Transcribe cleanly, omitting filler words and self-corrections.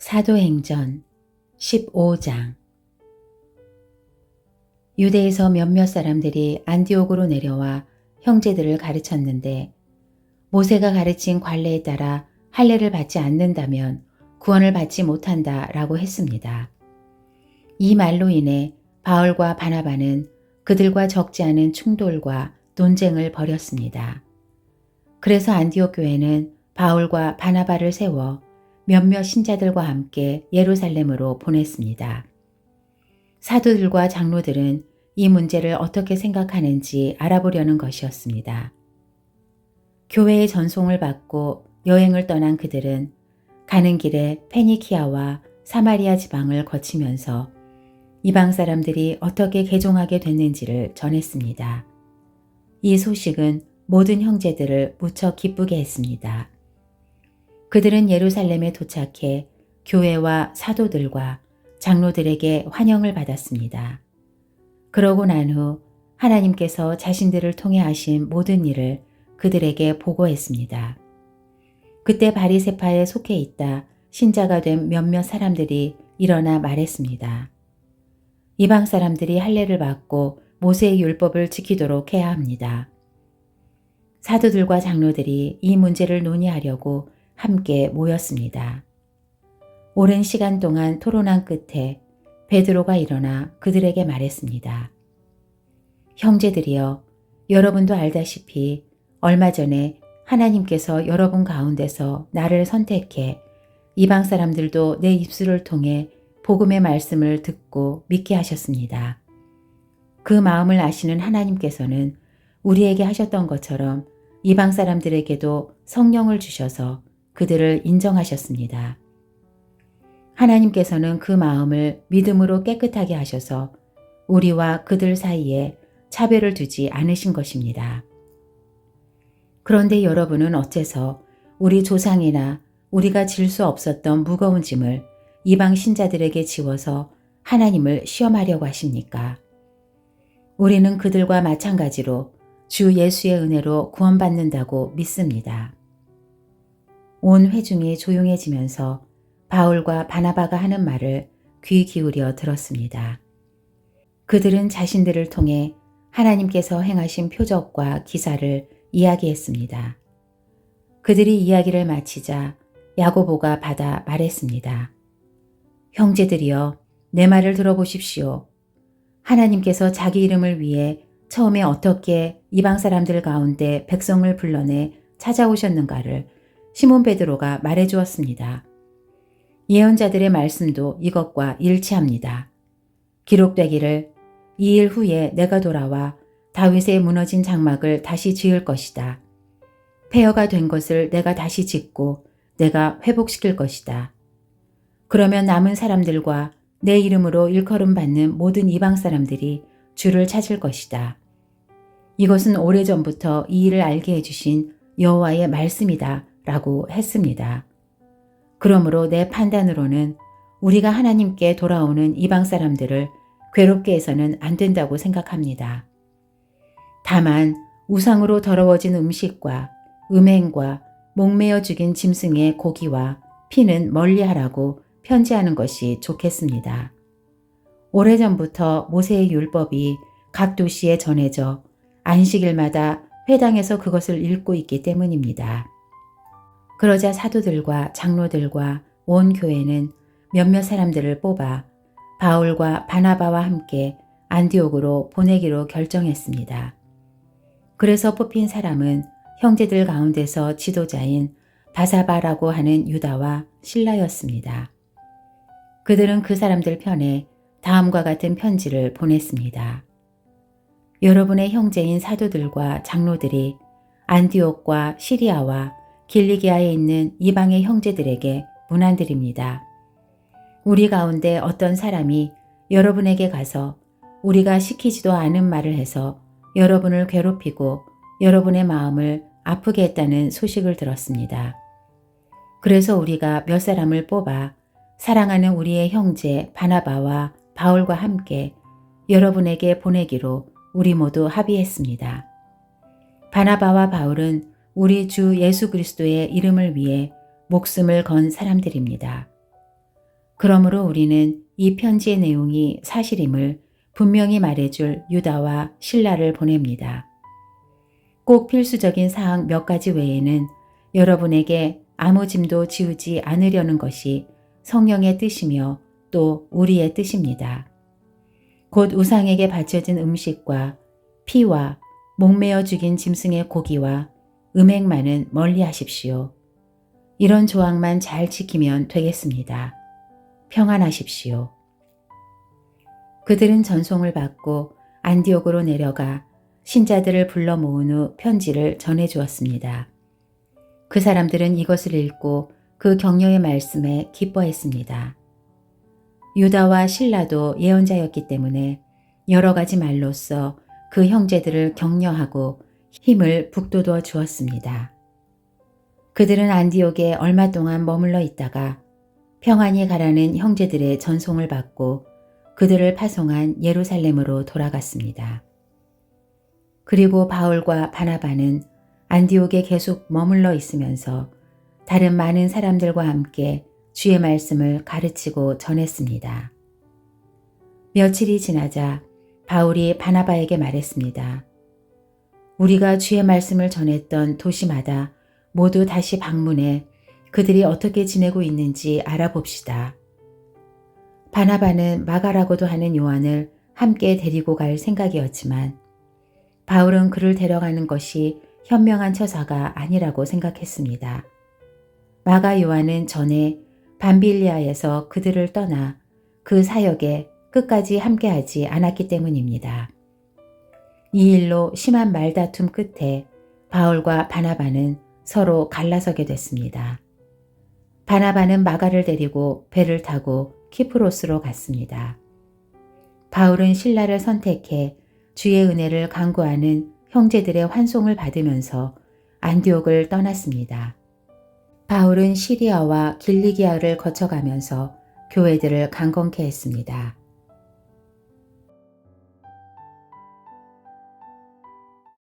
사도행전 15장. 유대에서 몇몇 사람들이 안디옥으로 내려와 형제들을 가르쳤는데, 모세가 가르친 관례에 따라 할례를 받지 않는다면 구원을 받지 못한다 라고 했습니다. 이 말로 인해 바울과 바나바는 그들과 적지 않은 충돌과 논쟁을 벌였습니다. 그래서 안디옥 교회는 바울과 바나바를 세워 몇몇 신자들과 함께 예루살렘으로 보냈습니다. 사도들과 장로들은 이 문제를 어떻게 생각하는지 알아보려는 것이었습니다. 교회의 전송을 받고 여행을 떠난 그들은 가는 길에 페니키아와 사마리아 지방을 거치면서 이방 사람들이 어떻게 개종하게 됐는지를 전했습니다. 이 소식은 모든 형제들을 무척 기쁘게 했습니다. 그들은 예루살렘에 도착해 교회와 사도들과 장로들에게 환영을 받았습니다. 그러고 난 후 하나님께서 자신들을 통해 하신 모든 일을 그들에게 보고했습니다. 그때 바리새파에 속해 있다 신자가 된 몇몇 사람들이 일어나 말했습니다. 이방 사람들이 할례를 받고 모세의 율법을 지키도록 해야 합니다. 사도들과 장로들이 이 문제를 논의하려고 함께 모였습니다. 오랜 시간 동안 토론한 끝에 베드로가 일어나 그들에게 말했습니다. 형제들이여, 여러분도 알다시피 얼마 전에 하나님께서 여러분 가운데서 나를 선택해 이방 사람들도 내 입술을 통해 복음의 말씀을 듣고 믿게 하셨습니다. 그 마음을 아시는 하나님께서는 우리에게 하셨던 것처럼 이방 사람들에게도 성령을 주셔서 그들을 인정하셨습니다. 하나님께서는 그 마음을 믿음으로 깨끗하게 하셔서 우리와 그들 사이에 차별을 두지 않으신 것입니다. 그런데 여러분은 어째서 우리 조상이나 우리가 질 수 없었던 무거운 짐을 이방 신자들에게 지워서 하나님을 시험하려고 하십니까? 우리는 그들과 마찬가지로 주 예수의 은혜로 구원받는다고 믿습니다. 온 회중이 조용해지면서 바울과 바나바가 하는 말을 귀 기울여 들었습니다. 그들은 자신들을 통해 하나님께서 행하신 표적과 기사를 이야기했습니다. 그들이 이야기를 마치자 야고보가 받아 말했습니다. 형제들이여, 내 말을 들어보십시오. 하나님께서 자기 이름을 위해 처음에 어떻게 이방 사람들 가운데 백성을 불러내 찾아오셨는가를 시몬 베드로가 말해 주었습니다. 예언자들의 말씀도 이것과 일치합니다. 기록되기를 이 일 후에 내가 돌아와 다윗의 무너진 장막을 다시 지을 것이다. 폐허가 된 것을 내가 다시 짓고 내가 회복시킬 것이다. 그러면 남은 사람들과 내 이름으로 일컬음 받는 모든 이방 사람들이 주를 찾을 것이다. 이것은 오래전부터 이 일을 알게 해주신 여호와의 말씀이다 라고 했습니다. 그러므로 내 판단으로는 우리가 하나님께 돌아오는 이방 사람들을 괴롭게 해서는 안 된다고 생각합니다. 다만 우상으로 더러워진 음식과 음행과 목매어 죽인 짐승의 고기와 피는 멀리하라고 편지하는 것이 좋겠습니다. 오래전부터 모세의 율법이 각 도시에 전해져 안식일마다 회당에서 그것을 읽고 있기 때문입니다. 그러자 사도들과 장로들과 온 교회는 몇몇 사람들을 뽑아 바울과 바나바와 함께 안디옥으로 보내기로 결정했습니다. 그래서 뽑힌 사람은 형제들 가운데서 지도자인 바사바라고 하는 유다와 실라였습니다. 그들은 그 사람들 편에 다음과 같은 편지를 보냈습니다. 여러분의 형제인 사도들과 장로들이 안디옥과 시리아와 길리기아에 있는 이방의 형제들에게 문안드립니다. 우리 가운데 어떤 사람이 여러분에게 가서 우리가 시키지도 않은 말을 해서 여러분을 괴롭히고 여러분의 마음을 아프게 했다는 소식을 들었습니다. 그래서 우리가 몇 사람을 뽑아 사랑하는 우리의 형제 바나바와 바울과 함께 여러분에게 보내기로 우리 모두 합의했습니다. 바나바와 바울은 우리 주 예수 그리스도의 이름을 위해 목숨을 건 사람들입니다. 그러므로 우리는 이 편지의 내용이 사실임을 분명히 말해줄 유다와 실라를 보냅니다. 꼭 필수적인 사항 몇 가지 외에는 여러분에게 아무 짐도 지우지 않으려는 것이 성령의 뜻이며 또 우리의 뜻입니다. 곧 우상에게 바쳐진 음식과 피와 목매어 죽인 짐승의 고기와 음행만은 멀리 하십시오. 이런 조항만 잘 지키면 되겠습니다. 평안하십시오. 그들은 전송을 받고 안디옥으로 내려가 신자들을 불러 모은 후 편지를 전해 주었습니다. 그 사람들은 이것을 읽고 그 격려의 말씀에 기뻐했습니다. 유다와 실라도 예언자였기 때문에 여러 가지 말로써 그 형제들을 격려하고 힘을 북돋워 주었습니다. 그들은 안디옥에 얼마 동안 머물러 있다가 평안히 가라는 형제들의 전송을 받고 그들을 파송한 예루살렘으로 돌아갔습니다. 그리고 바울과 바나바는 안디옥에 계속 머물러 있으면서 다른 많은 사람들과 함께 주의 말씀을 가르치고 전했습니다. 며칠이 지나자 바울이 바나바에게 말했습니다. 우리가 주의 말씀을 전했던 도시마다 모두 다시 방문해 그들이 어떻게 지내고 있는지 알아봅시다. 바나바는 마가라고도 하는 요한을 함께 데리고 갈 생각이었지만 바울은 그를 데려가는 것이 현명한 처사가 아니라고 생각했습니다. 마가 요한은 전에 밤빌리아에서 그들을 떠나 그 사역에 끝까지 함께하지 않았기 때문입니다. 이 일로 심한 말다툼 끝에 바울과 바나바는 서로 갈라서게 됐습니다. 바나바는 마가를 데리고 배를 타고 키프로스로 갔습니다. 바울은 실라를 선택해 주의 은혜를 간구하는 형제들의 환송을 받으면서 안디옥을 떠났습니다. 바울은 시리아와 길리기아를 거쳐가면서 교회들을 강건케 했습니다.